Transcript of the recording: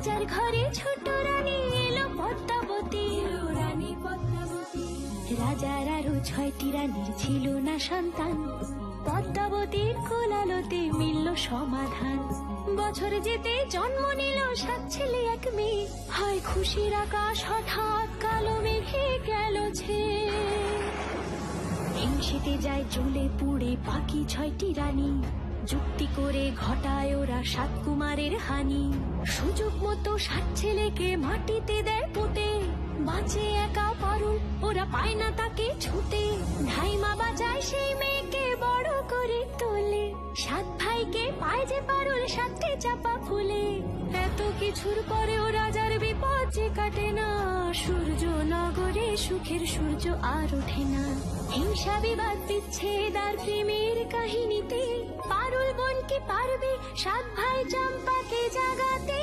রাজার ঘরে ছোট রানী এলো পদ্মাবতী, রানী পদ্মাবতী। রাজার আরো 6টি রানীর ছিল না সন্তান, পদ্মাবতীর কোলালোতে মিলল সমাধান। বছর যেতে জন্ম নিল 7 ছেলে 1 মেয়ে, হয় খুশির আকাশ হঠাৎ কালো মেঘে গেল ছেয়ে। হিংসেতে যায় জ্বলে পুড়ে বাকি 6টি রানী, যুক্তি করে ঘটায় ওরা 7 কুমারের হানি। সুযোগ মতো 7 ছেলেকে মাটিতে দেয় পুঁতে, বাঁচে একা পারুল, ওরা পায় না তাকে ছুতে। ধাইমা বাজায় সেই মেয়েকে বড় করে তোলে, 7 ভাইকে পায় যে পারুল 7টে চাপা ফুলে। এত কিছুর পরেও রাজার বিপদ যে কাটে না, সূর্য নগরে সুখের সূর্য আর ওঠে না। হিংসা বিবাদ বিচ্ছেদ আর প্রেমের কাহিনীতে পারুল বোন কি পারবে 7 ভাই চম্পাকে জাগাতে।